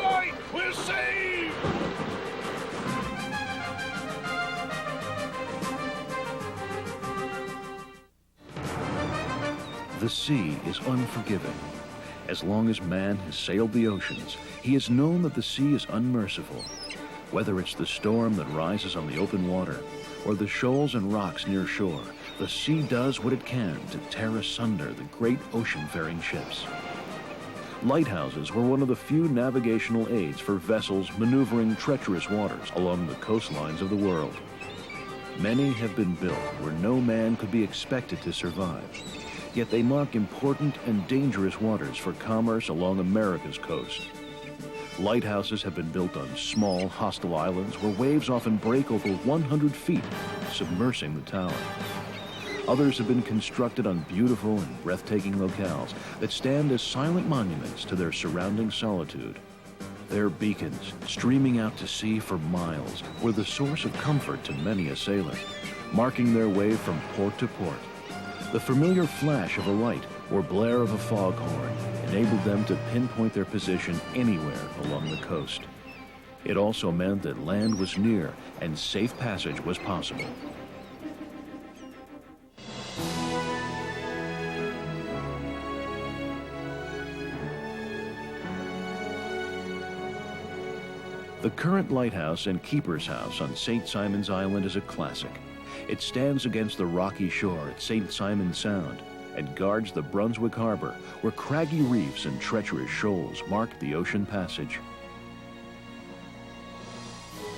Point! We're saved! The sea is unforgiving. As long as man has sailed the oceans, he has known that the sea is unmerciful. Whether it's the storm that rises on the open water or the shoals and rocks near shore, the sea does what it can to tear asunder the great ocean-faring ships. Lighthouses were one of the few navigational aids for vessels maneuvering treacherous waters along the coastlines of the world. Many have been built where no man could be expected to survive. Yet they mark important and dangerous waters for commerce along America's coast. Lighthouses have been built on small, hostile islands where waves often break over 100 feet, submersing the tower. Others have been constructed on beautiful and breathtaking locales that stand as silent monuments to their surrounding solitude. Their beacons, streaming out to sea for miles, were the source of comfort to many a sailor, marking their way from port to port. The familiar flash of a light or blare of a foghorn enabled them to pinpoint their position anywhere along the coast. It also meant that land was near and safe passage was possible. The current lighthouse and keeper's house on St. Simon's Island is a classic. It stands against the rocky shore at St. Simon's Sound and guards the Brunswick Harbor, where craggy reefs and treacherous shoals mark the ocean passage.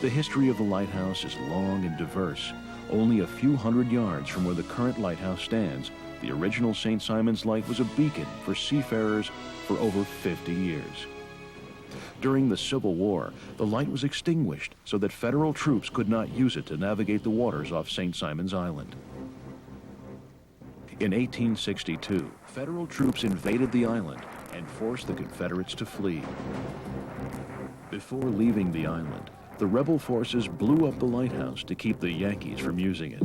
The history of the lighthouse is long and diverse. Only a few hundred yards from where the current lighthouse stands, the original St. Simon's Light was a beacon for seafarers for over 50 years. During the Civil War, the light was extinguished so that federal troops could not use it to navigate the waters off St. Simon's Island. In 1862, federal troops invaded the island and forced the Confederates to flee. Before leaving the island, the rebel forces blew up the lighthouse to keep the Yankees from using it.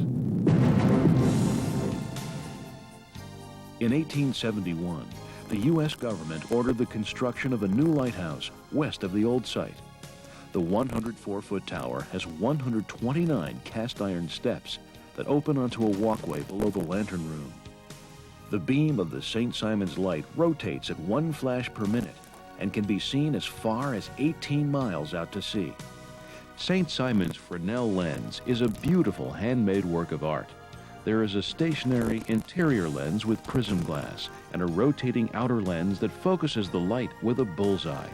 In 1871, the U.S. government ordered the construction of a new lighthouse west of the old site. The 104-foot tower has 129 cast iron steps that open onto a walkway below the lantern room. The beam of the St. Simon's Light rotates at 1 flash per minute and can be seen as far as 18 miles out to sea. St. Simon's Fresnel lens is a beautiful handmade work of art. There is a stationary interior lens with prism glass and a rotating outer lens that focuses the light with a bullseye.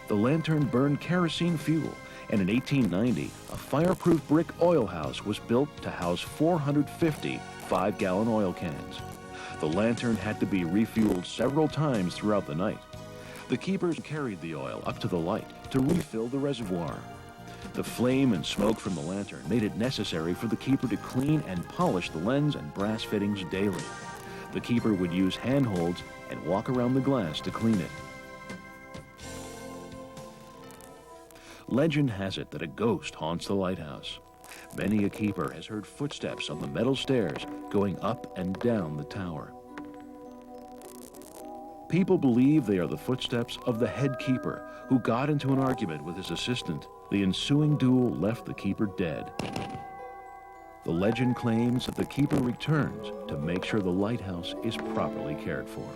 The lantern burned kerosene fuel, and in 1890, a fireproof brick oil house was built to house 450 5-gallon oil cans. The lantern had to be refueled several times throughout the night. The keepers carried the oil up to the light to refill the reservoir. The flame and smoke from the lantern made it necessary for the keeper to clean and polish the lens and brass fittings daily. The keeper would use handholds and walk around the glass to clean it. Legend has it that a ghost haunts the lighthouse. Many a keeper has heard footsteps on the metal stairs going up and down the tower. People believe they are the footsteps of the head keeper who got into an argument with his assistant. The ensuing duel left the keeper dead. The legend claims that the keeper returns to make sure the lighthouse is properly cared for.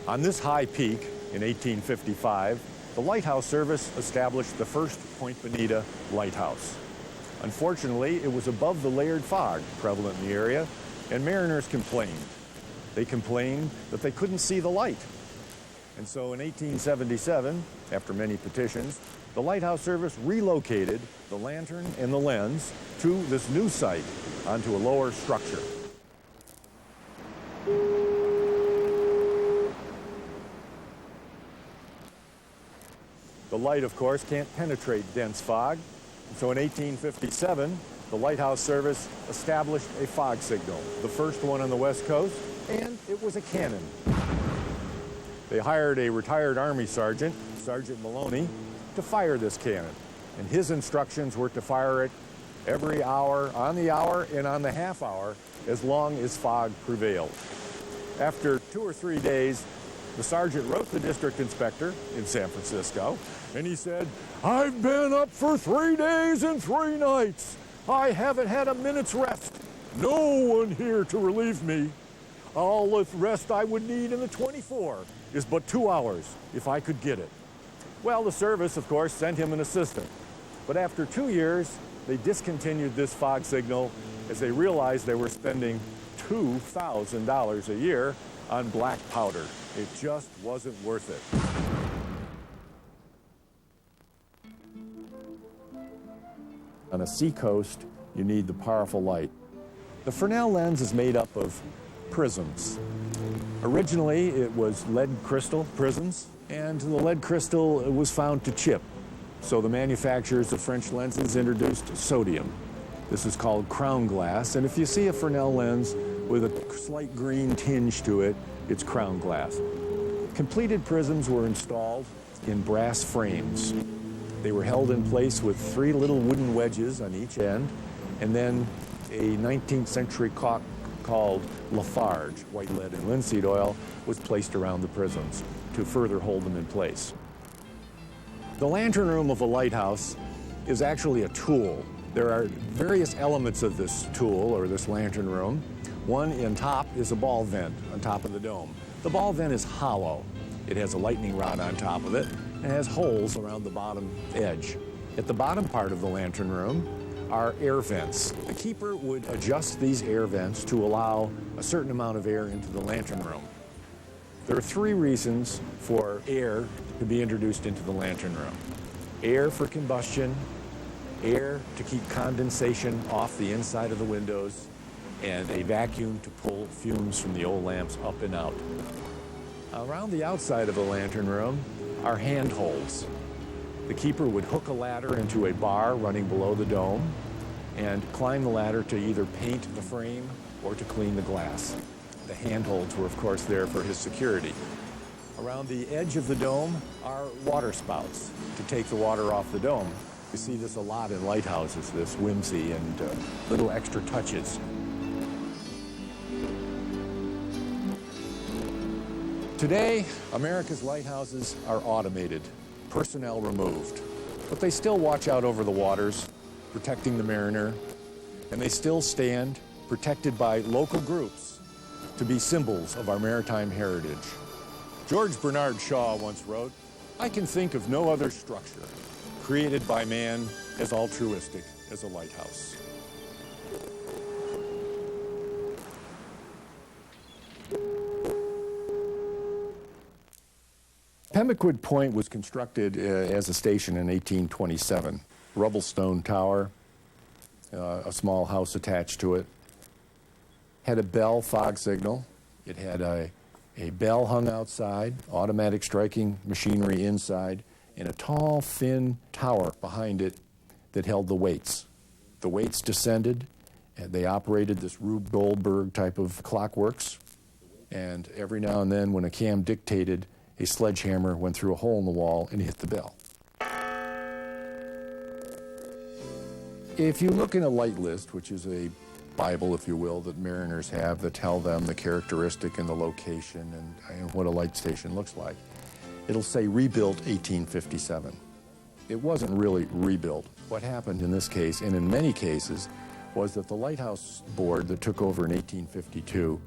On this high peak in 1855, the Lighthouse Service established the first Point Bonita lighthouse. Unfortunately, it was above the layered fog prevalent in the area, and mariners complained. They complained that they couldn't see the light. And so in 1877, after many petitions, the Lighthouse Service relocated the lantern and the lens to this new site onto a lower structure. The light, of course, can't penetrate dense fog. So in 1857, the Lighthouse Service established a fog signal, the first one on the West Coast, and it was a cannon. They hired a retired Army sergeant, Sergeant Maloney, to fire this cannon. And his instructions were to fire it every hour, on the hour, and on the half hour, as long as fog prevailed. After 2 or 3 days, the sergeant wrote the district inspector in San Francisco, and he said, "I've been up for 3 days and 3 nights. I haven't had a minute's rest. No one here to relieve me. All the rest I would need in the 24 is but 2 hours, if I could get it." Well, the service, of course, sent him an assistant. But after 2 years, they discontinued this fog signal as they realized they were spending $2,000 a year on black powder. It just wasn't worth it. On a seacoast, you need the powerful light. The Fresnel lens is made up of prisms. Originally, it was lead crystal prisms, and the lead crystal was found to chip. So the manufacturers of French lenses introduced sodium. This is called crown glass, and if you see a Fresnel lens with a slight green tinge to it, it's crown glass. Completed prisms were installed in brass frames. They were held in place with 3 little wooden wedges on each end, and then a 19th century caulk called Lafarge, white lead and linseed oil, was placed around the prisms to further hold them in place. The lantern room of a lighthouse is actually a tool. There are various elements of this tool, or this lantern room. One in top is a ball vent on top of the dome. The ball vent is hollow. It has a lightning rod on top of it and has holes around the bottom edge. At the bottom part of the lantern room are air vents. The keeper would adjust these air vents to allow a certain amount of air into the lantern room. There are 3 reasons for air to be introduced into the lantern room. Air for combustion, air to keep condensation off the inside of the windows, and a vacuum to pull fumes from the old lamps up and out. Around the outside of the lantern room are handholds. The keeper would hook a ladder into a bar running below the dome and climb the ladder to either paint the frame or to clean the glass. The handholds were, of course, there for his security. Around the edge of the dome are water spouts to take the water off the dome. You see this a lot in lighthouses, this whimsy and little extra touches. Today, America's lighthouses are automated, personnel removed, but they still watch out over the waters, protecting the mariner, and they still stand protected by local groups to be symbols of our maritime heritage. George Bernard Shaw once wrote, "I can think of no other structure created by man as altruistic as a lighthouse." Pemaquid Point was constructed as a station in 1827. Rubble stone tower, a small house attached to it. Had a bell fog signal. It had a bell hung outside, automatic striking machinery inside, and a tall, thin tower behind it that held the weights. The weights descended, and they operated this Rube Goldberg type of clockworks, and every now and then when a cam dictated, a sledgehammer went through a hole in the wall and hit the bell. If you look in a light list, which is a Bible, if you will, that mariners have that tell them the characteristic and the location and what a light station looks like, it'll say rebuilt 1857. It wasn't really rebuilt. What happened in this case, and in many cases, was that the Lighthouse Board that took over in 1852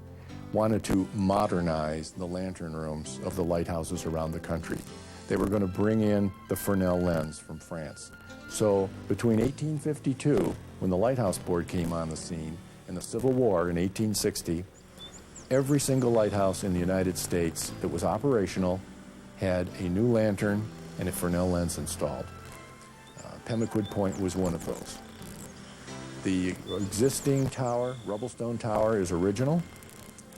wanted to modernize the lantern rooms of the lighthouses around the country. They were going to bring in the Fresnel lens from France. So between 1852, when the Lighthouse Board came on the scene, and the Civil War in 1860, every single lighthouse in the United States that was operational had a new lantern and a Fresnel lens installed. Pemaquid Point was one of those. The existing tower, Rubblestone Tower, is original.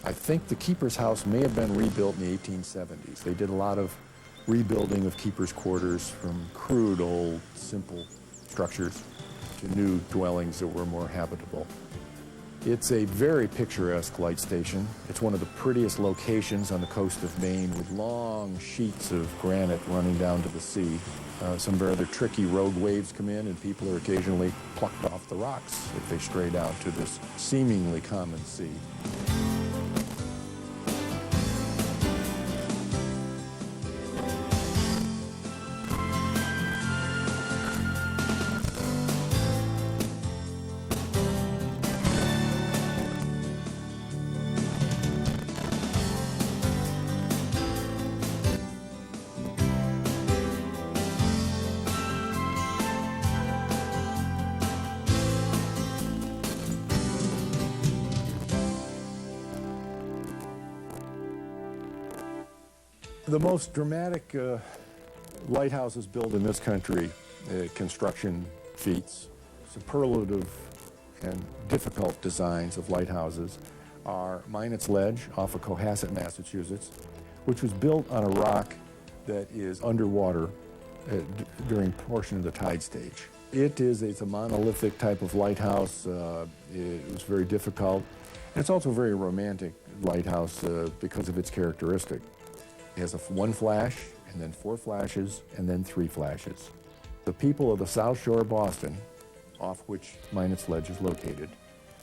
I think the keeper's house may have been rebuilt in the 1870s. They did a lot of rebuilding of keeper's quarters from crude, old, simple structures to new dwellings that were more habitable. It's a very picturesque light station. It's one of the prettiest locations on the coast of Maine, with long sheets of granite running down to the sea. Some rather tricky rogue waves come in, and people are occasionally plucked off the rocks if they stray down to this seemingly common sea. The most dramatic lighthouses built in this country, construction feats, superlative and difficult designs of lighthouses, are Minot's Ledge off of Cohasset, Massachusetts, which was built on a rock that is underwater during a portion of the tide stage. It's a monolithic type of lighthouse. It was very difficult. And it's also a very romantic lighthouse because of its characteristic. It has one flash, and then 4 flashes, and then 3 flashes. The people of the South Shore of Boston, off which Minot's Ledge is located,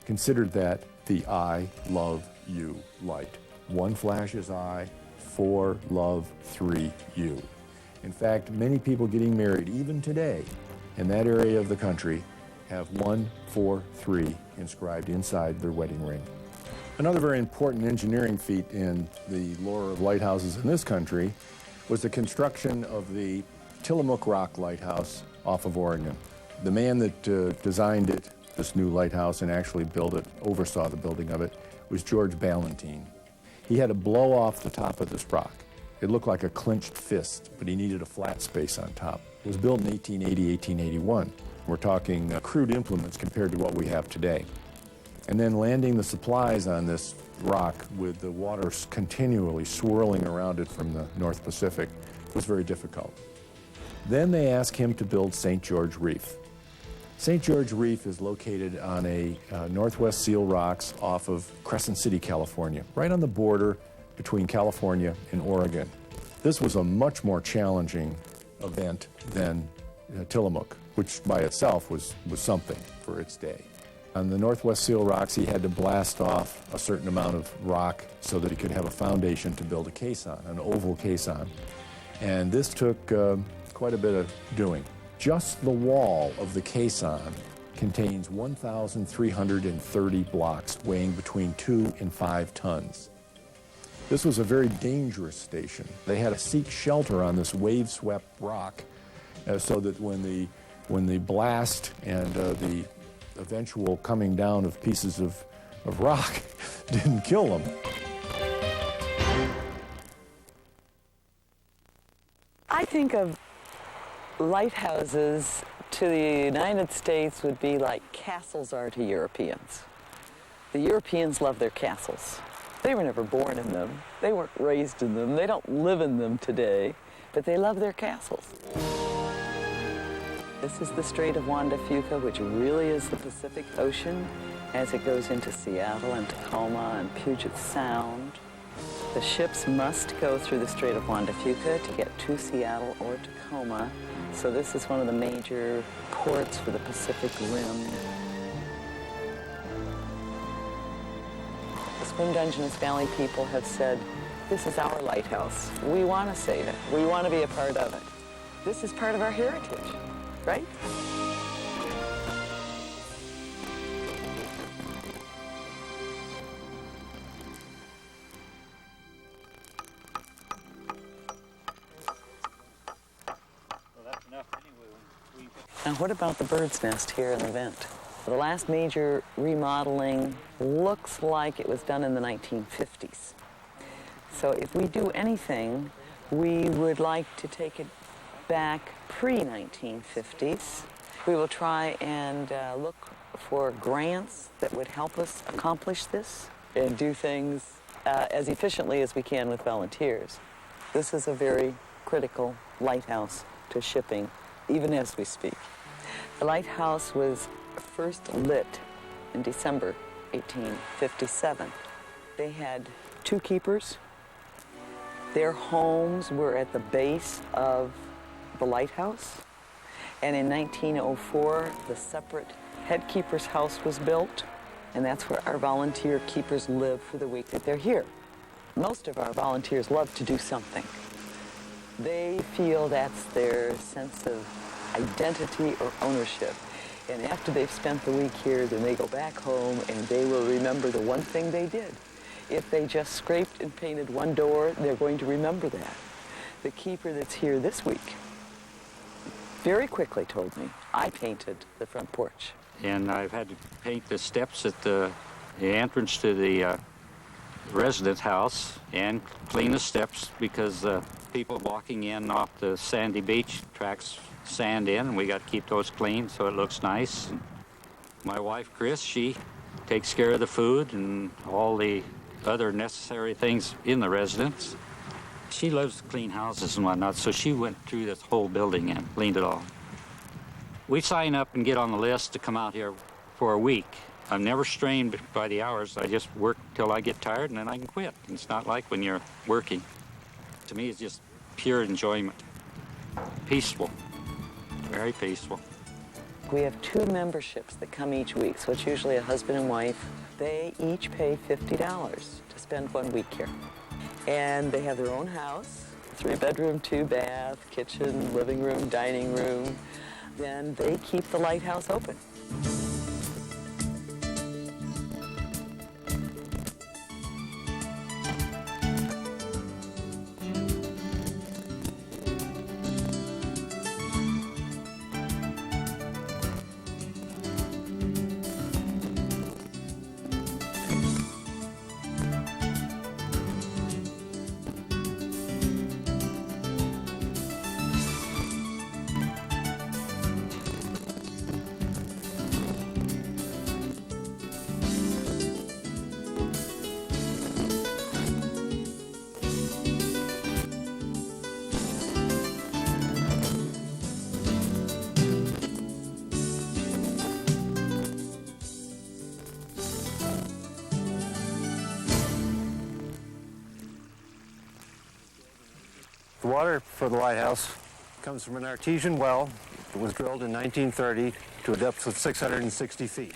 considered that the I love you light. 1 flash is I, 4 love, 3 you. In fact, many people getting married, even today, in that area of the country, have 1, 4, 3 inscribed inside their wedding ring. Another very important engineering feat in the lore of lighthouses in this country was the construction of the Tillamook Rock Lighthouse off of Oregon. The man that designed it, this new lighthouse, and actually built it, oversaw the building of it, was George Ballantine. He had to blow off the top of this rock. It looked like a clenched fist, but he needed a flat space on top. It was built in 1880, 1881. We're talking crude implements compared to what we have today. And then landing the supplies on this rock with the water continually swirling around it from the North Pacific was very difficult. Then they asked him to build St. George Reef. St. George Reef is located on a Northwest Seal Rocks off of Crescent City, California, right on the border between California and Oregon. This was a much more challenging event than Tillamook, which by itself was something for its day. On the Northwest Seal Rocks, he had to blast off a certain amount of rock so that he could have a foundation to build a caisson, an oval caisson. And this took quite a bit of doing. Just the wall of the caisson contains 1,330 blocks weighing between 2 and 5 tons. This was a very dangerous station. They had to seek shelter on this wave-swept rock so that when the blast and the eventual coming down of pieces of rock didn't kill them. I think of lighthouses to the United States would be like castles are to Europeans. The Europeans love their castles. They were never born in them. They weren't raised in them. They don't live in them today, but they love their castles. This is the Strait of Juan de Fuca, which really is the Pacific Ocean as it goes into Seattle and Tacoma and Puget Sound. The ships must go through the Strait of Juan de Fuca to get to Seattle or Tacoma. So this is one of the major ports for the Pacific Rim. The Swim Dungeness Valley people have said, this is our lighthouse. We want to save it. We want to be a part of it. This is part of our heritage. Right? Now what about the bird's nest here in the vent? The last major remodeling looks like it was done in the 1950s. So if we do anything, we would like to take it back pre-1950s. We will try and look for grants that would help us accomplish this and do things as efficiently as we can with volunteers. This is a very critical lighthouse to shipping, even as we speak. The lighthouse was first lit in December 1857. They had 2 keepers. Their homes were at the base of the lighthouse. And in 1904, the separate head keeper's house was built. And that's where our volunteer keepers live for the week that they're here. Most of our volunteers love to do something. They feel that's their sense of identity or ownership. And after they've spent the week here, then they go back home and they will remember the one thing they did. If they just scraped and painted one door, they're going to remember that. The keeper that's here this week very quickly told me, I painted the front porch. And I've had to paint the steps at the entrance to the resident house and clean the steps because people walking in off the sandy beach tracks sand in, and we got to keep those clean so it looks nice. And my wife, Chris, she takes care of the food and all the other necessary things in the residence. She loves to clean houses and whatnot, so she went through this whole building and cleaned it all. We sign up and get on the list to come out here for a week. I'm never strained by the hours. I just work till I get tired and then I can quit. It's not like when you're working. To me, it's just pure enjoyment. Peaceful, very peaceful. We have 2 memberships that come each week, so it's usually a husband and wife. They each pay $50 to spend 1 week here. And they have their own house, 3-bedroom, 2-bath, kitchen, living room, dining room. Then they keep the lighthouse open. The water for the lighthouse comes from an artesian well that was drilled in 1930 to a depth of 660 feet.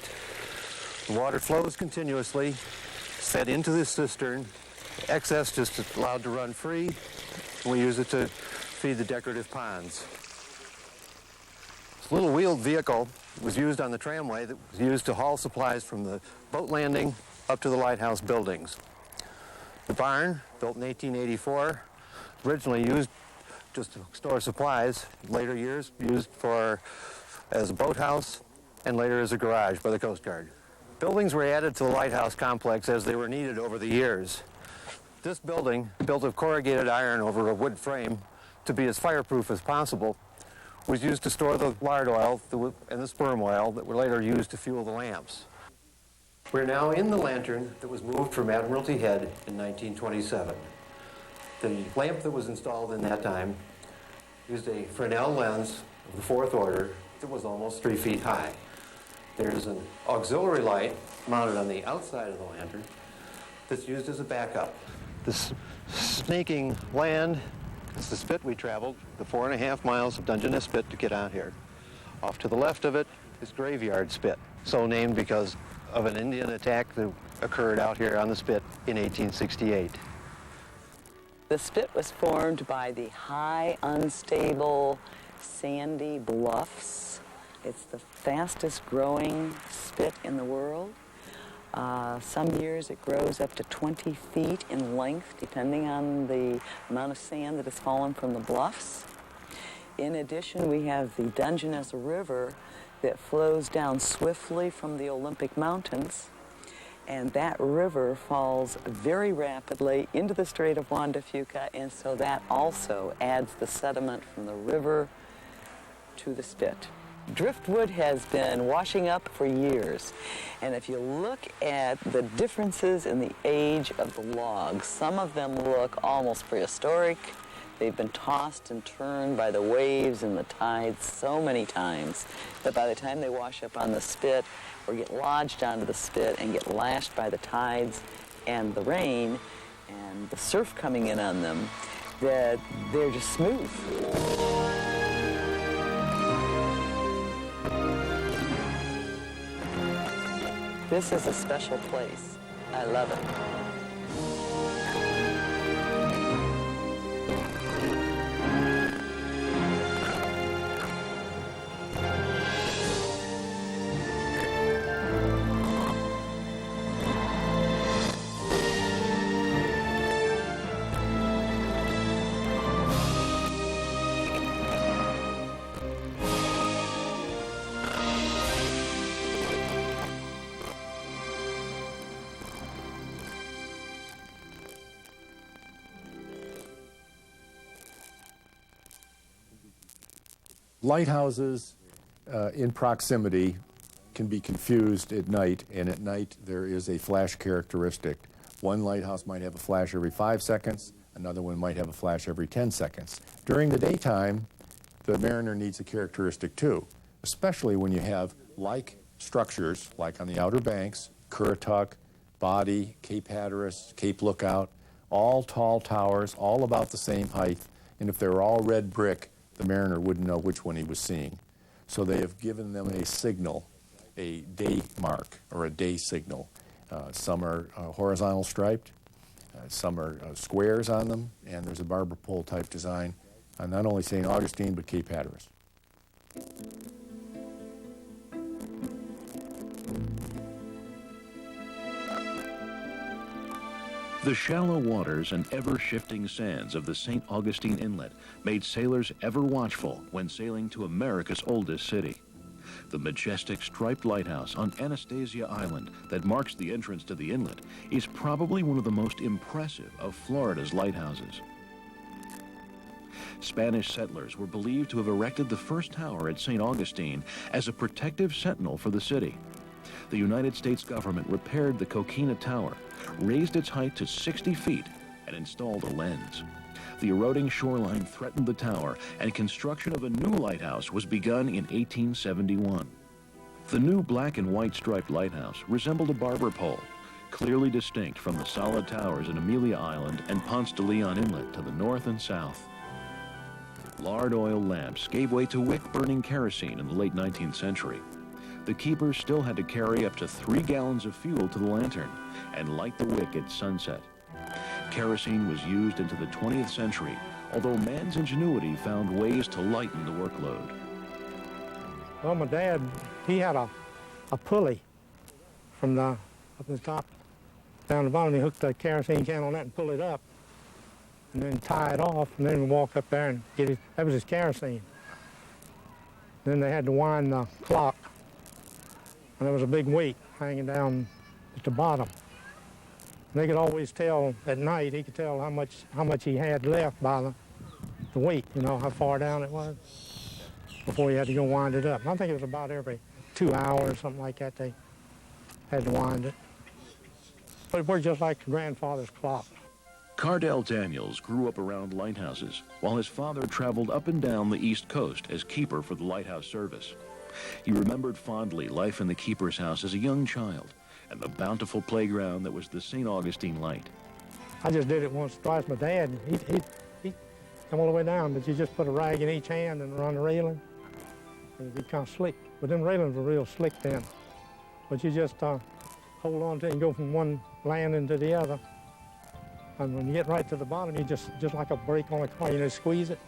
The water flows continuously, fed into this cistern. Excess just allowed to run free, and we use it to feed the decorative ponds. This little wheeled vehicle was used on the tramway that was used to haul supplies from the boat landing up to the lighthouse buildings. The barn, built in 1884, originally used just to store supplies, later years used as a boathouse, and later as a garage by the Coast Guard. Buildings were added to the lighthouse complex as they were needed over the years. This building, built of corrugated iron over a wood frame to be as fireproof as possible, was used to store the lard oil and the sperm oil that were later used to fuel the lamps. We're now in the lantern that was moved from Admiralty Head in 1927. The lamp that was installed in that time used a Fresnel lens of the 4th order that was almost 3 feet high. There's an auxiliary light mounted on the outside of the lantern that's used as a backup. This snaking land is the spit we traveled, the 4.5 miles of Dungeness Spit to get out here. Off to the left of it is Graveyard Spit, so named because of an Indian attack that occurred out here on the spit in 1868. The spit was formed by the high, unstable, sandy bluffs. It's the fastest growing spit in the world. Some years it grows up to 20 feet in length, depending on the amount of sand that has fallen from the bluffs. In addition, we have the Dungeness River that flows down swiftly from the Olympic Mountains. And that river falls very rapidly into the Strait of Juan de Fuca, and so that also adds the sediment from the river to the spit. Driftwood has been washing up for years, and if you look at the differences in the age of the logs, some of them look almost prehistoric, They've been tossed and turned by the waves and the tides so many times that by the time they wash up on the spit or get lodged onto the spit and get lashed by the tides and the rain and the surf coming in on them, that they're just smooth. This is a special place. I love it. Lighthouses in proximity can be confused at night, and at night there is a flash characteristic. One lighthouse might have a flash every 5 seconds, another one might have a flash every 10 seconds. During the daytime, the mariner needs a characteristic too, especially when you have like structures, like on the Outer Banks, Currituck, Body, Cape Hatteras, Cape Lookout, all tall towers, all about the same height, and if they were all red brick, the mariner wouldn't know which one he was seeing. So they have given them a signal, a day mark or a day signal. Some are horizontal striped, some are squares on them, and there's a barber pole type design on not only St. Augustine but Cape Hatteras. The shallow waters and ever-shifting sands of the St. Augustine Inlet made sailors ever watchful when sailing to America's oldest city. The majestic striped lighthouse on Anastasia Island that marks the entrance to the inlet is probably one of the most impressive of Florida's lighthouses. Spanish settlers were believed to have erected the first tower at St. Augustine as a protective sentinel for the city. The United States government repaired the Coquina Tower, raised its height to 60 feet, and installed a lens. The eroding shoreline threatened the tower, and construction of a new lighthouse was begun in 1871. The new black and white striped lighthouse resembled a barber pole, clearly distinct from the solid towers in Amelia Island and Ponce de Leon Inlet to the north and south. Lard oil lamps gave way to wick-burning kerosene in the late 19th century. The keepers still had to carry up to 3 gallons of fuel to the lantern and light the wick at sunset. Kerosene was used into the 20th century, although man's ingenuity found ways to lighten the workload. Well, my dad, he had a pulley from up the top down the bottom. He hooked the kerosene can on that and pull it up and then tie it off and then walk up there and get it. That was his kerosene. Then they had to wind the clock, and there was a big weight hanging down at the bottom. And they could always tell at night, he could tell how much he had left by the weight, you know, how far down it was, before he had to go wind it up. And I think it was about every 2 hours, something like that, they had to wind it. But it worked just like grandfather's clock. Cardell Daniels grew up around lighthouses, while his father traveled up and down the East Coast as keeper for the lighthouse service. He remembered fondly life in the keeper's house as a young child and the bountiful playground that was the St. Augustine Light. I just did it once or twice. My dad, he'd come all the way down, but you just put a rag in each hand and run the railing, and it'd be kind of slick. But them railings were real slick then. But you just hold on to it and go from one landing to the other. And when you get right to the bottom, you just like a brake on a car, you know, squeeze it.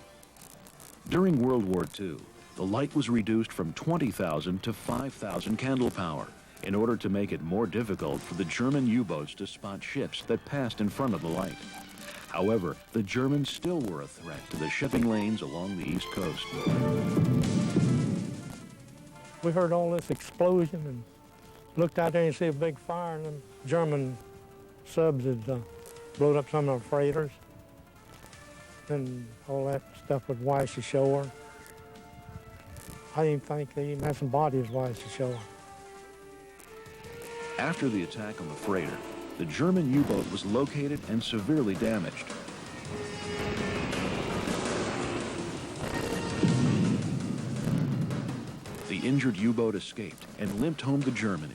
During World War II, the light was reduced from 20,000 to 5,000 candle power in order to make it more difficult for the German U-boats to spot ships that passed in front of the light. However, the Germans still were a threat to the shipping lanes along the East Coast. We heard all this explosion and looked out there and see a big fire, and them German subs had blowed up some of our freighters, and all that stuff would wash ashore. I didn't think they even had some bodies washed ashore. After the attack on the freighter, the German U-boat was located and severely damaged. injured U-boat escaped and limped home to Germany.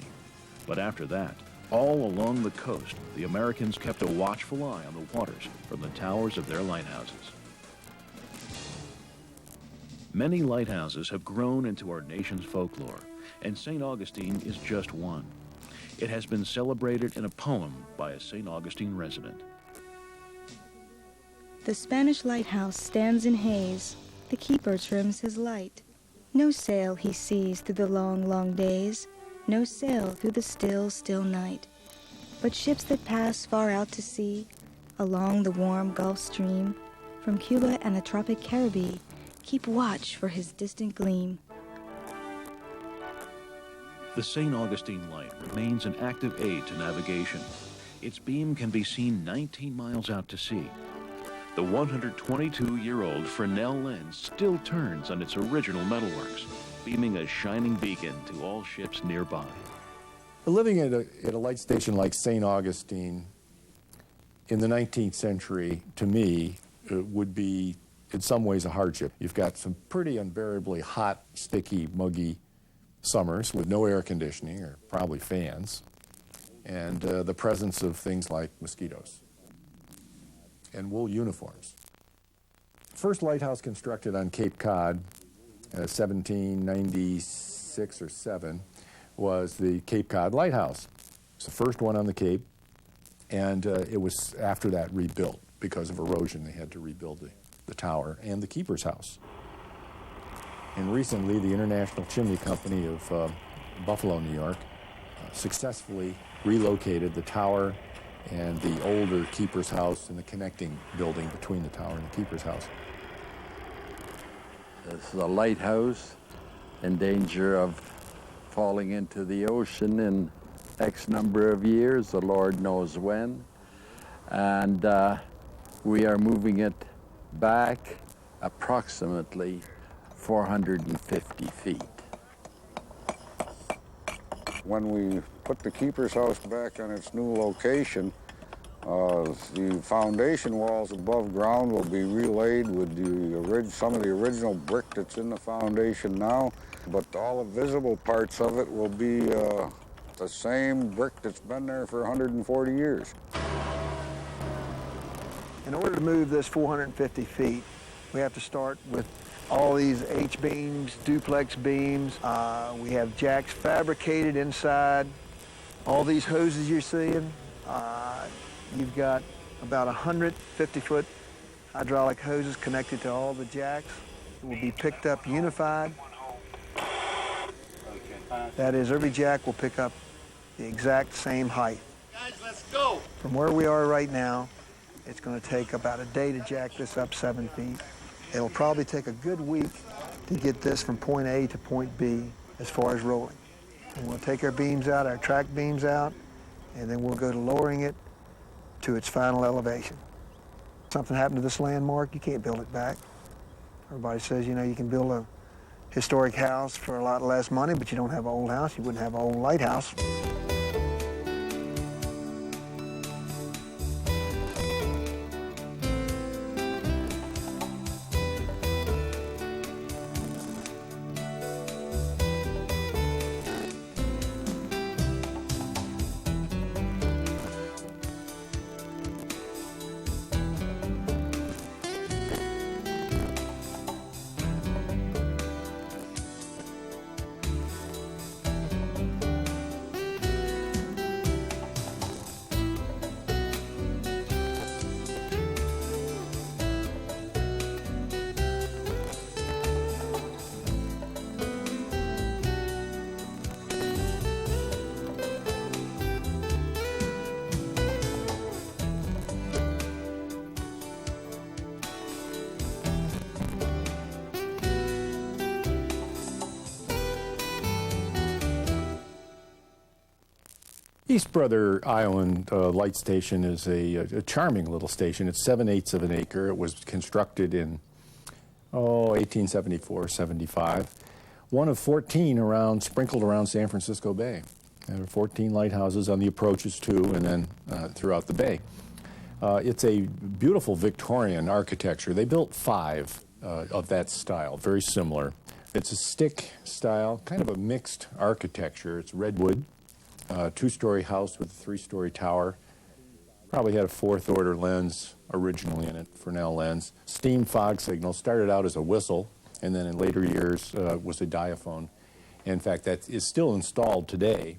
But after that, all along the coast, the Americans kept a watchful eye on the waters from the towers of their lighthouses. Many lighthouses have grown into our nation's folklore, and St. Augustine is just one. It has been celebrated in a poem by a St. Augustine resident. The Spanish lighthouse stands in haze. The keeper trims his light. No sail he sees through the long, long days. No sail through the still, still night. But ships that pass far out to sea, along the warm Gulf Stream, from Cuba and the tropic Caribbean, keep watch for his distant gleam. The St. Augustine Light remains an active aid to navigation. Its beam can be seen 19 miles out to sea. The 122-year-old Fresnel lens still turns on its original metalworks, beaming a shining beacon to all ships nearby. Living at a light station like St. Augustine in the 19th century, to me, would be in some ways a hardship. You've got some pretty unbearably hot, sticky, muggy summers with no air conditioning or probably fans, and the presence of things like mosquitoes and wool uniforms. First lighthouse constructed on Cape Cod, 1796 or 7, was the Cape Cod Lighthouse. It's the first one on the Cape, and it was after that rebuilt. Because of erosion, they had to rebuild the tower and the keeper's house. And recently, the International Chimney Company of Buffalo, New York, successfully relocated the tower and the older keeper's house and the connecting building between the tower and the keeper's house. This is a lighthouse in danger of falling into the ocean in X number of years, the Lord knows when. And we are moving it back approximately 450 feet. When we put the keeper's house back on its new location, the foundation walls above ground will be relaid with some of the original brick that's in the foundation now, but all the visible parts of it will be the same brick that's been there for 140 years. In order to move this 450 feet, we have to start with all these H-beams, duplex beams. We have jacks fabricated inside. All these hoses you're seeing, you've got about 150-foot hydraulic hoses connected to all the jacks. It will be picked up unified. That is, every jack will pick up the exact same height. Guys, let's go! From where we are right now, it's going to take about a day to jack this up 7 feet. It'll probably take a good week to get this from point A to point B as far as rolling. And we'll take our beams out, our track beams out, and then we'll go to lowering it to its final elevation. If something happened to this landmark, you can't build it back. Everybody says, you know, you can build a historic house for a lot less money, but you don't have an old house, you wouldn't have an old lighthouse. East Brother Island Light Station is a charming little station. It's 7/8 of an acre. It was constructed in 1874-75. One of 14 sprinkled around San Francisco Bay. There are 14 lighthouses on the approaches to, and then throughout the bay. It's a beautiful Victorian architecture. They built 5 of that style, very similar. It's a stick style, kind of a mixed architecture. It's redwood, two-story house with a three-story tower. Probably had a fourth order lens originally in it, Fresnel lens. Steam fog signal, started out as a whistle, and then in later years was a diaphone. In fact, that is still installed today.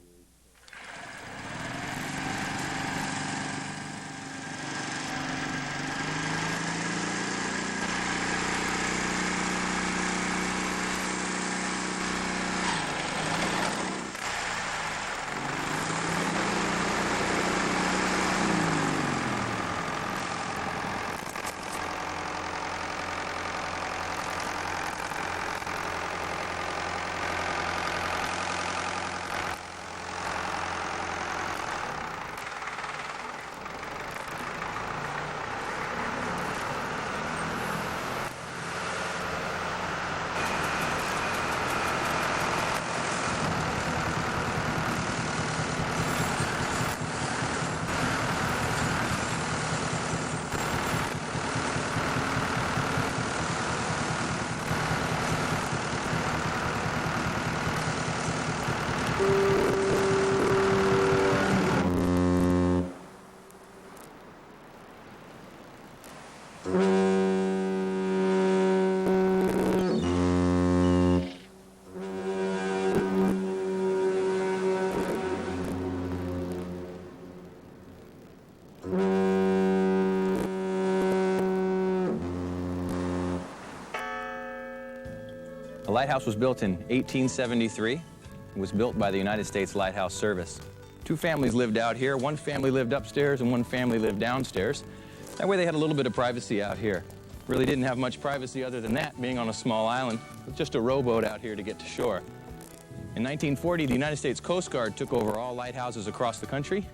The lighthouse was built in 1873. It was built by the United States Lighthouse Service. Two families lived out here. One family lived upstairs and one family lived downstairs. That way they had a little bit of privacy out here. Really didn't have much privacy other than that, being on a small island with just a rowboat out here to get to shore. In 1940, the United States Coast Guard took over all lighthouses across the country.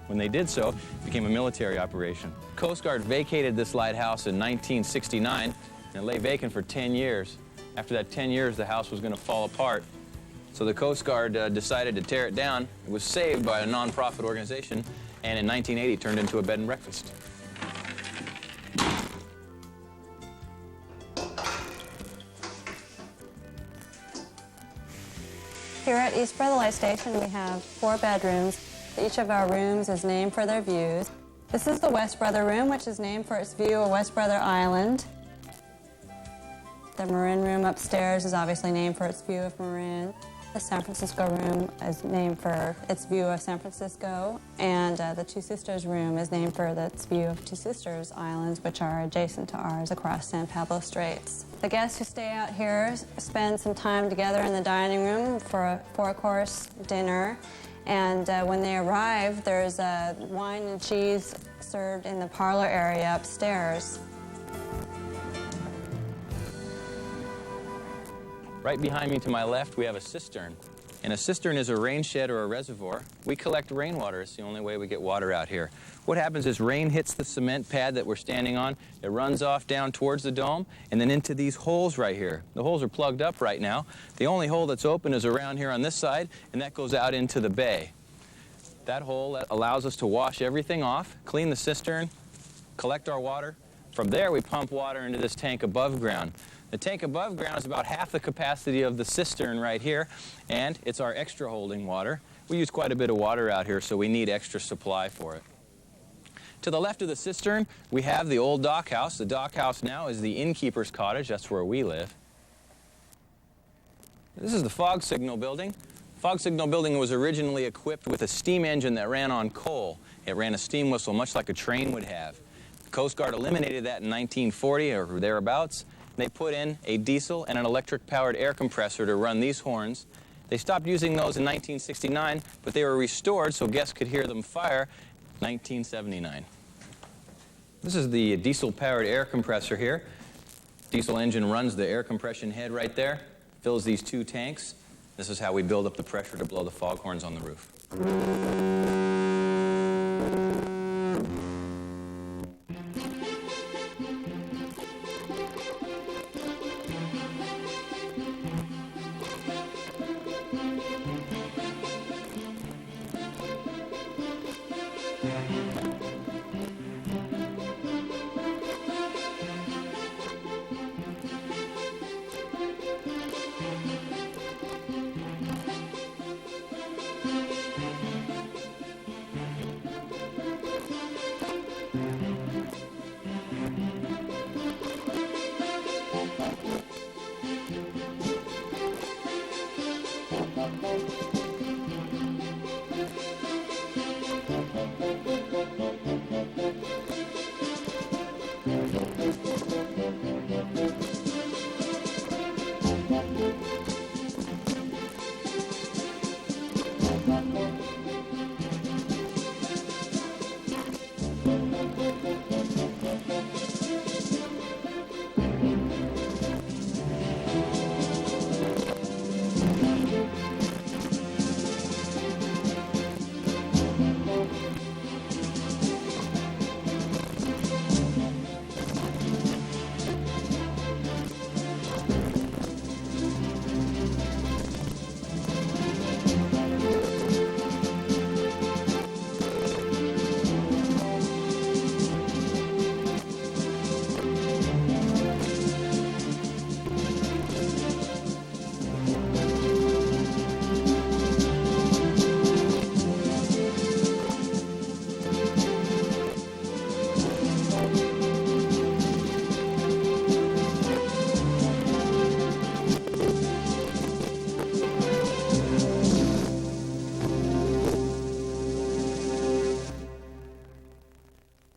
When they did so, it became a military operation. Coast Guard vacated this lighthouse in 1969, and it lay vacant for 10 years. After that 10 years, the house was going to fall apart. So the Coast Guard decided to tear it down. It was saved by a non-profit organization, and in 1980 turned into a bed and breakfast. Here at East Brother Light Station, we have 4 bedrooms. Each of our rooms is named for their views. This is the West Brother room, which is named for its view of West Brother Island. The Marin room upstairs is obviously named for its view of Marin. The San Francisco room is named for its view of San Francisco. And the Two Sisters room is named for its view of Two Sisters Islands, which are adjacent to ours across San Pablo Straits. The guests who stay out here spend some time together in the dining room for a 4-course dinner. And when they arrive, there's wine and cheese served in the parlor area upstairs. Right behind me to my left, we have a cistern. And a cistern is a rain shed or a reservoir. We collect rainwater. It's the only way we get water out here. What happens is rain hits the cement pad that we're standing on. It runs off down towards the dome and then into these holes right here. The holes are plugged up right now. The only hole that's open is around here on this side, and that goes out into the bay. That hole allows us to wash everything off, clean the cistern, collect our water. From there, we pump water into this tank above ground. The tank above ground is about half the capacity of the cistern right here, and it's our extra holding water. We use quite a bit of water out here, so we need extra supply for it. To the left of the cistern, we have the old dock house. The dock house now is the innkeeper's cottage. That's where we live. This is the fog signal building. Fog signal building was originally equipped with a steam engine that ran on coal. It ran a steam whistle, much like a train would have. The Coast Guard eliminated that in 1940 or thereabouts. They put in a diesel and an electric-powered air compressor to run these horns. They stopped using those in 1969, but they were restored so guests could hear them fire in 1979. This is the diesel-powered air compressor here. Diesel engine runs the air compression head right there, fills these 2 tanks. This is how we build up the pressure to blow the foghorns on the roof.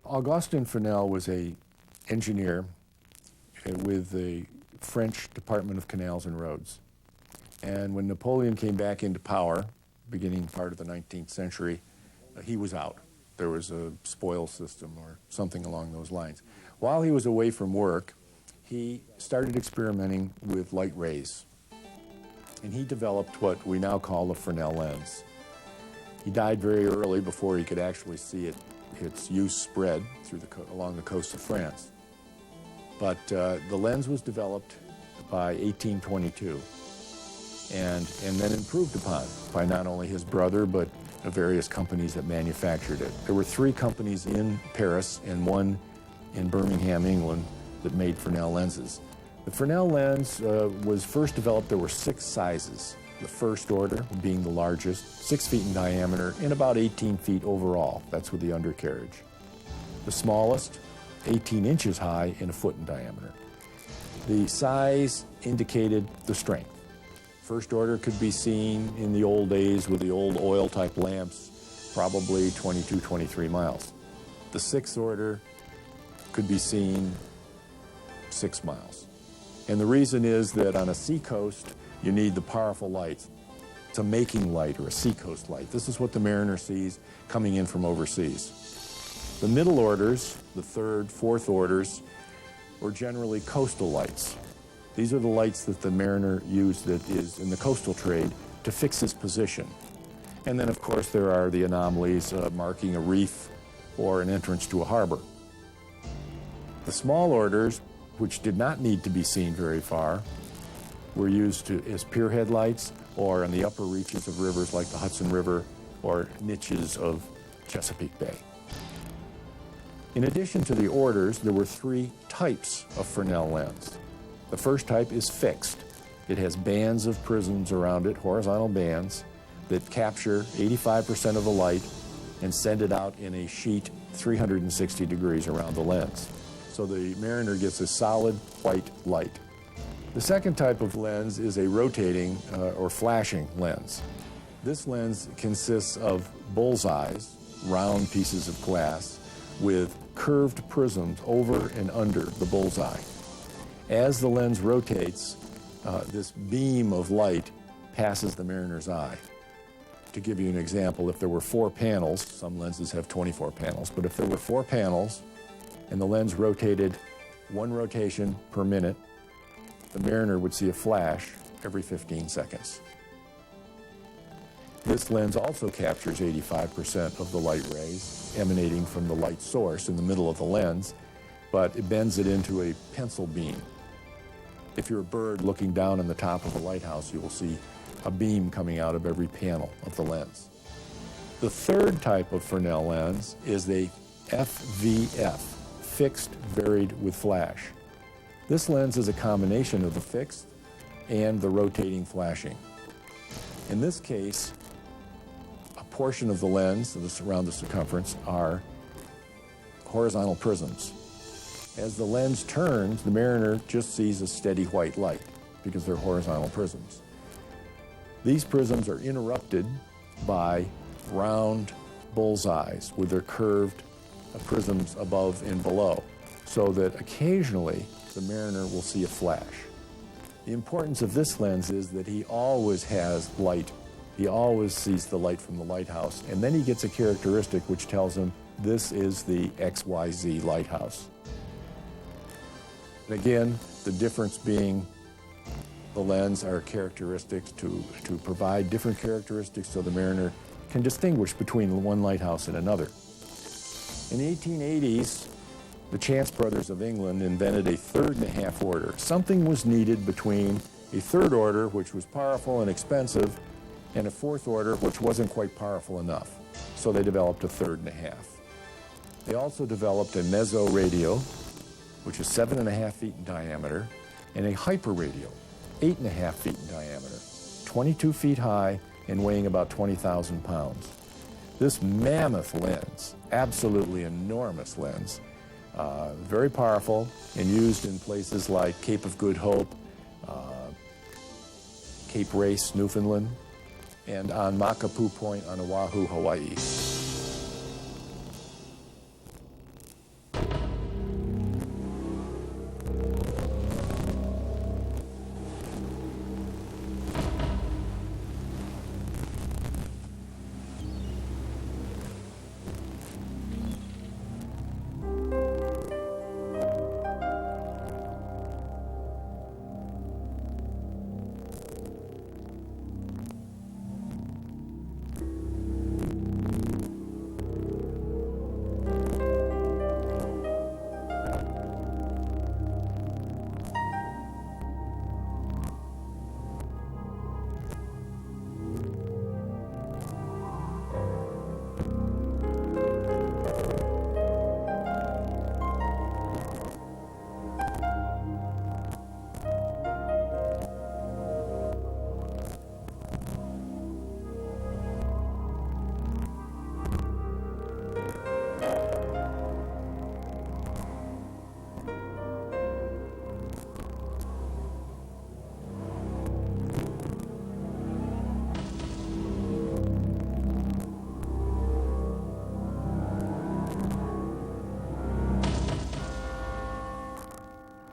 Augustin Fresnel was an engineer with the French Department of Canals and Roads. And when Napoleon came back into power, beginning part of the 19th century, he was out. There was a spoil system or something along those lines. While he was away from work, he started experimenting with light rays. And he developed what we now call the Fresnel lens. He died very early before he could actually see its use spread through along the coast of France. But the lens was developed by 1822 and then improved upon by not only his brother, but various companies that manufactured it. There were 3 companies in Paris and 1 in Birmingham, England, that made Fresnel lenses. The Fresnel lens was first developed. There were 6 sizes. The first order being the largest, 6 feet in diameter and about 18 feet overall. That's with the undercarriage. The smallest, 18 inches high and a foot in diameter. The size indicated the strength. First order could be seen in the old days with the old oil type lamps, probably 22, 23 miles. The 6th order could be seen 6 miles. And the reason is that on a seacoast, you need the powerful lights. It's a making light or a seacoast light. This is what the mariner sees coming in from overseas. The middle orders, the 3rd, 4th orders, were generally coastal lights. These are the lights that the mariner used that is in the coastal trade to fix his position. And then, of course, there are the anomalies marking a reef or an entrance to a harbor. The small orders, which did not need to be seen very far, were used as pier headlights or in the upper reaches of rivers like the Hudson River or niches of Chesapeake Bay. In addition to the orders, there were 3 types of Fresnel lens. The first type is fixed. It has bands of prisms around it, horizontal bands, that capture 85% of the light and send it out in a sheet 360 degrees around the lens. So the mariner gets a solid white light. The second type of lens is a rotating or flashing lens. This lens consists of bullseyes, round pieces of glass, with curved prisms over and under the bullseye. As the lens rotates, this beam of light passes the mariner's eye. To give you an example, if there were 4 panels, some lenses have 24 panels, but if there were 4 panels and the lens rotated 1 rotation per minute, the mariner would see a flash every 15 seconds. This lens also captures 85% of the light rays emanating from the light source in the middle of the lens, but it bends it into a pencil beam. If you're a bird looking down on the top of a lighthouse, you will see a beam coming out of every panel of the lens. The third type of Fresnel lens is a FVF, fixed varied with flash. This lens is a combination of the fixed and the rotating flashing. In this case, a portion of the lens around the circumference are horizontal prisms. As the lens turns, the mariner just sees a steady white light because they're horizontal prisms. These prisms are interrupted by round bullseyes with their curved prisms above and below, so that occasionally the mariner will see a flash. The importance of this lens is that he always has light. He always sees the light from the lighthouse, and then he gets a characteristic which tells him this is the XYZ lighthouse. And again, the difference being the lens are characteristics to provide different characteristics so the mariner can distinguish between one lighthouse and another. In the 1880s, the Chance brothers of England invented a 3.5 order. Something was needed between a 3rd order, which was powerful and expensive, and a 4th order, which wasn't quite powerful enough. So they developed a 3.5. They also developed a meso radio, which is 7.5 feet in diameter, and a hyper radio, 8.5 feet in diameter, 22 feet high, and weighing about 20,000 pounds. This mammoth lens, absolutely enormous lens, very powerful and used in places like Cape of Good Hope, Cape Race, Newfoundland, and on Pemaquid Point on Oahu, Hawaii.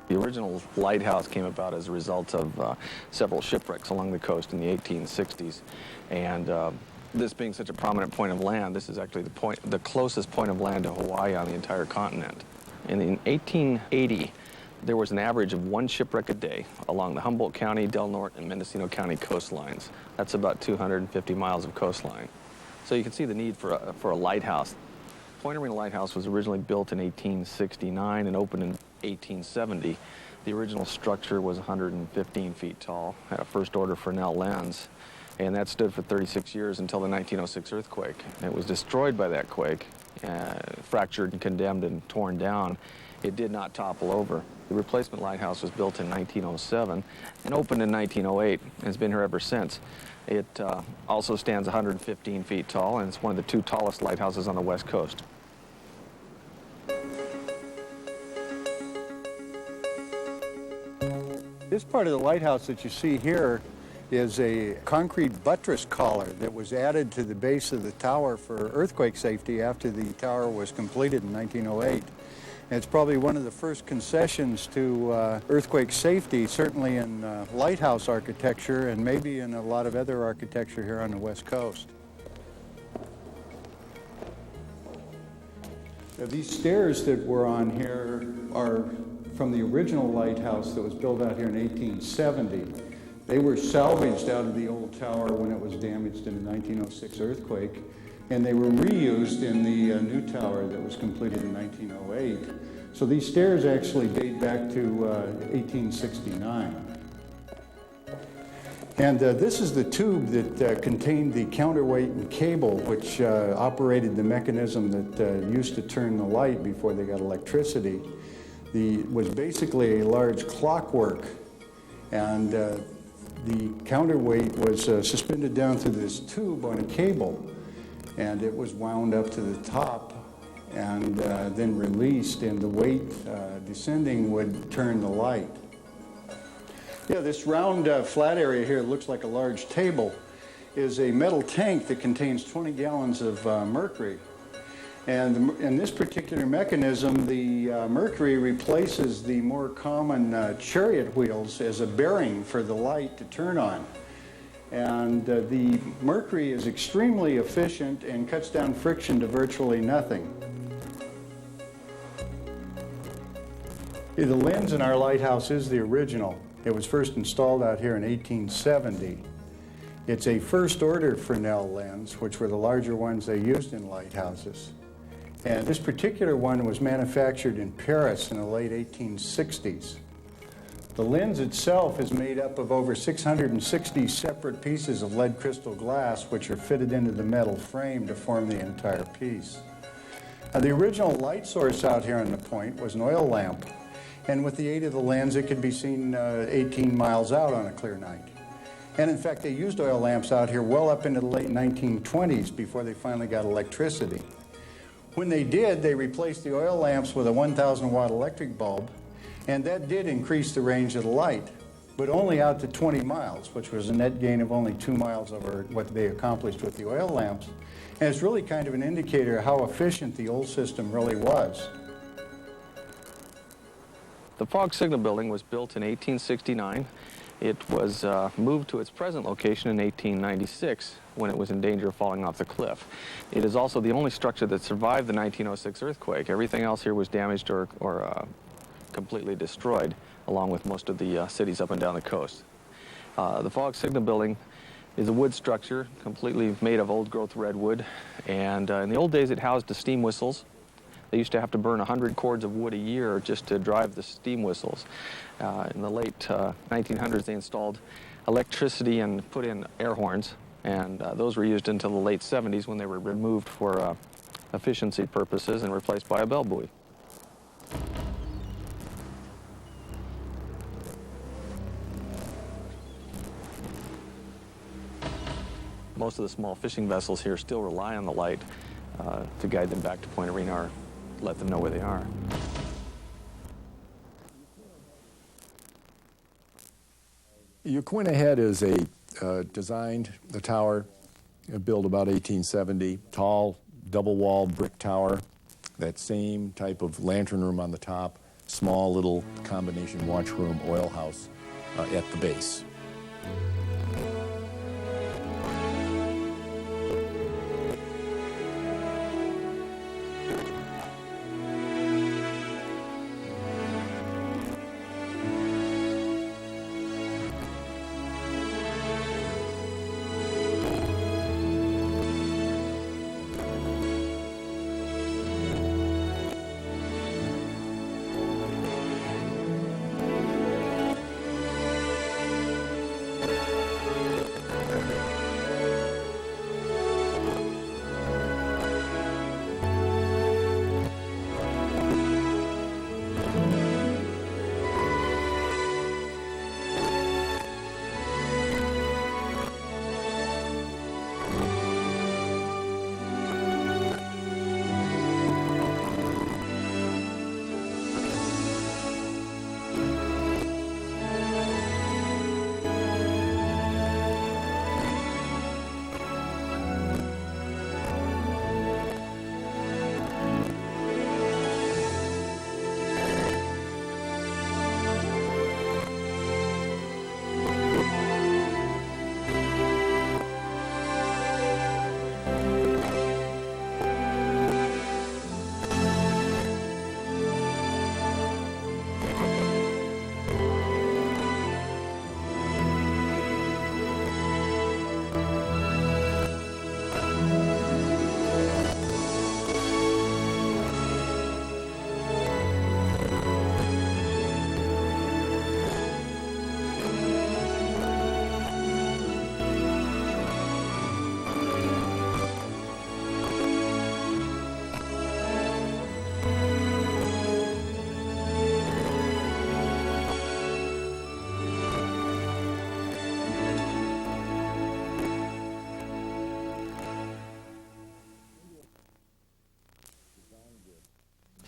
The original lighthouse came about as a result of several shipwrecks along the coast in the 1860s, and this being such a prominent point of land, this is actually the closest point of land to Hawaii on the entire continent. And in 1880, there was an average of 1 shipwreck a day along the Humboldt County, Del Norte, and Mendocino County coastlines. That's about 250 miles of coastline. So you can see the need for a lighthouse. Point Arena Lighthouse was originally built in 1869 and opened in 1870. The original structure was 115 feet tall, had a first order Fresnel lens, and that stood for 36 years until the 1906 earthquake. It was destroyed by that quake, fractured and condemned and torn down. It did not topple over. The replacement lighthouse was built in 1907 and opened in 1908 and has been here ever since. It also stands 115 feet tall, and it's one of the 2 tallest lighthouses on the West Coast. This part of the lighthouse that you see here is a concrete buttress collar that was added to the base of the tower for earthquake safety after the tower was completed in 1908. And it's probably one of the first concessions to earthquake safety, certainly in lighthouse architecture and maybe in a lot of other architecture here on the West Coast. Now, these stairs that we're on here are from the original lighthouse that was built out here in 1870. They were salvaged out of the old tower when it was damaged in the 1906 earthquake, and they were reused in the new tower that was completed in 1908. So these stairs actually date back to 1869. And this is the tube that contained the counterweight and cable, which operated the mechanism that used to turn the light before they got electricity. Was basically a large clockwork, and the counterweight was suspended down through this tube on a cable, and it was wound up to the top, and then released, and the weight descending would turn the light. Yeah, this round flat area here, it looks like a large table, is a metal tank that contains 20 gallons of mercury. And in this particular mechanism, the mercury replaces the more common chariot wheels as a bearing for the light to turn on. And the mercury is extremely efficient and cuts down friction to virtually nothing. The lens in our lighthouse is the original. It was first installed out here in 1870. It's a first order Fresnel lens, which were the larger ones they used in lighthouses. And this particular one was manufactured in Paris in the late 1860s. The lens itself is made up of over 660 separate pieces of lead crystal glass, which are fitted into the metal frame to form the entire piece. The original light source out here on the point was an oil lamp. And with the aid of the lens, it could be seen 18 miles out on a clear night. And in fact, they used oil lamps out here well up into the late 1920s before they finally got electricity. When they did, they replaced the oil lamps with a 1,000 watt electric bulb, and that did increase the range of the light, but only out to 20 miles, which was a net gain of only 2 miles over what they accomplished with the oil lamps. And it's really kind of an indicator of how efficient the old system really was. The fog signal building was built in 1869. It was moved to its present location in 1896 when it was in danger of falling off the cliff. It is also the only structure that survived the 1906 earthquake. Everything else here was damaged or completely destroyed, along with most of the cities up and down the coast. The fog signal building is a wood structure completely made of old-growth redwood, and in the old days it housed the steam whistles. They used to have to burn 100 cords of wood a year just to drive the steam whistles. In the late 1900s, they installed electricity and put in air horns, and those were used until the late 70s when they were removed for efficiency purposes and replaced by a bell buoy. Most of the small fishing vessels here still rely on the light to guide them back to Point Arena or let them know where they are. Yaquina Head is designed, the tower, built about 1870, tall, double-walled brick tower, that same type of lantern room on the top, small little combination watch room, oil house at the base.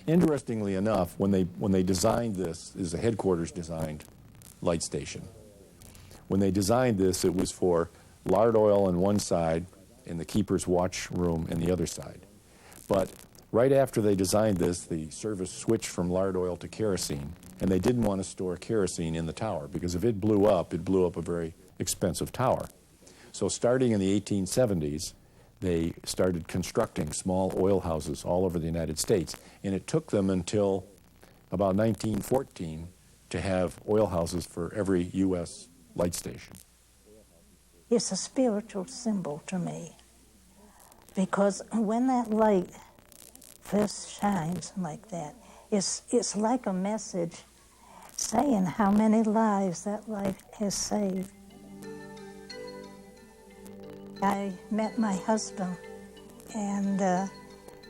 Interestingly enough, when they designed this, is a headquarters designed light station. When they designed this, it was for lard oil on one side and the keeper's watch room on the other side. But right after they designed this, the service switched from lard oil to kerosene, and they didn't want to store kerosene in the tower because if it blew up a very expensive tower. So starting in the 1870s, they started constructing small oil houses all over the United States, and it took them until about 1914 to have oil houses for every U.S. light station. It's a spiritual symbol to me, because when that light first shines like that, it's like a message saying how many lives that light has saved. I met my husband, and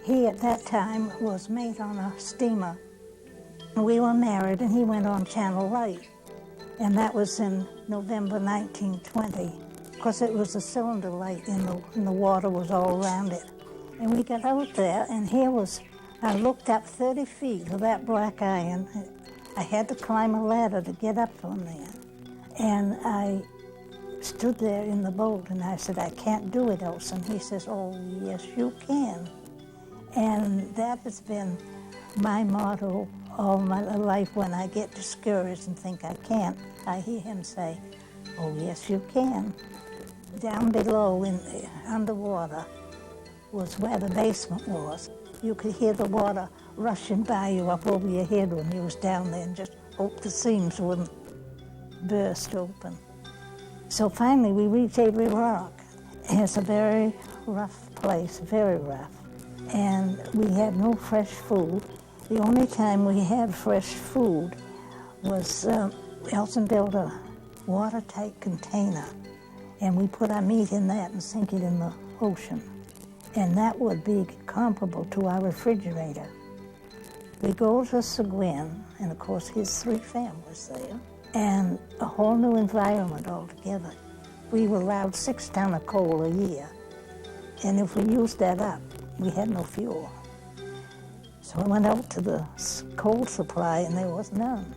he at that time was mate on a steamer. We were married, and he went on Channel Light, and that was in November 1920. Of course, it was a cylinder light, and the water was all around it. And we got out there, and I looked up 30 feet of that black iron. I had to climb a ladder to get up from there. And I stood there in the boat, and I said, "I can't do it, Elson." He says, "Oh, yes, you can." And that has been my motto all my life. When I get discouraged and think I can't, I hear him say, "Oh, yes, you can." Down below, underwater, was where the basement was. You could hear the water rushing by you up over your head when you was down there, and just hope the seams wouldn't burst open. So finally we reached Avery Rock. It's a very rough place, very rough. And we had no fresh food. The only time we had fresh food was Elson built a watertight container, and we put our meat in that and sink it in the ocean. And that would be comparable to our refrigerator. We go to Seguin, and of course his 3 families there, and a whole new environment altogether. We were allowed 6 tons of coal a year, and if we used that up, we had no fuel. So I went out to the coal supply, and there was none.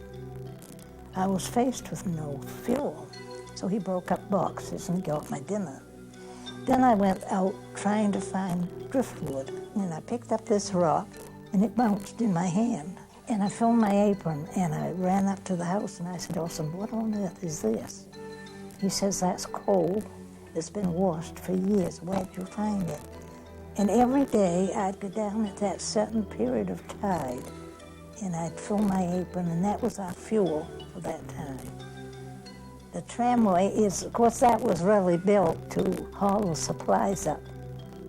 I was faced with no fuel, so he broke up boxes and got my dinner. Then I went out trying to find driftwood, and I picked up this rock, and it bounced in my hand. And I filled my apron, and I ran up to the house, and I said, "Elson, what on earth is this?" He says, "That's coal. It's been washed for years. Where'd you find it?" And every day I'd go down at that certain period of tide, and I'd fill my apron, and that was our fuel for that time. The tramway is, of course, that was really built to haul the supplies up.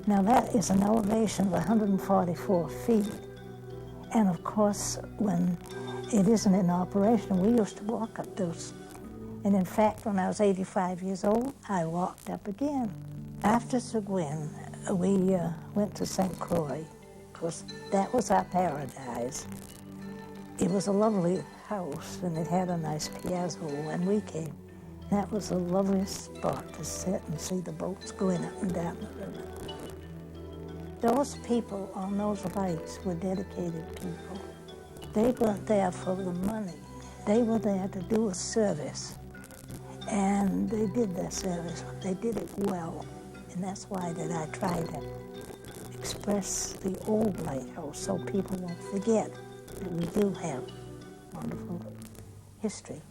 Now that is an elevation of 144 feet. And of course, when it isn't in operation, we used to walk up those. And in fact, when I was 85 years old, I walked up again. After Seguin, we went to St. Croix. Of course, that was our paradise. It was a lovely house, and it had a nice piazza when we came. That was the loveliest spot to sit and see the boats going up and down the river. Those people on those lights were dedicated people. They weren't there for the money. They were there to do a service. And they did their service. They did it well. And that's why that I try to express the old lighthouse so people won't forget that we do have wonderful history.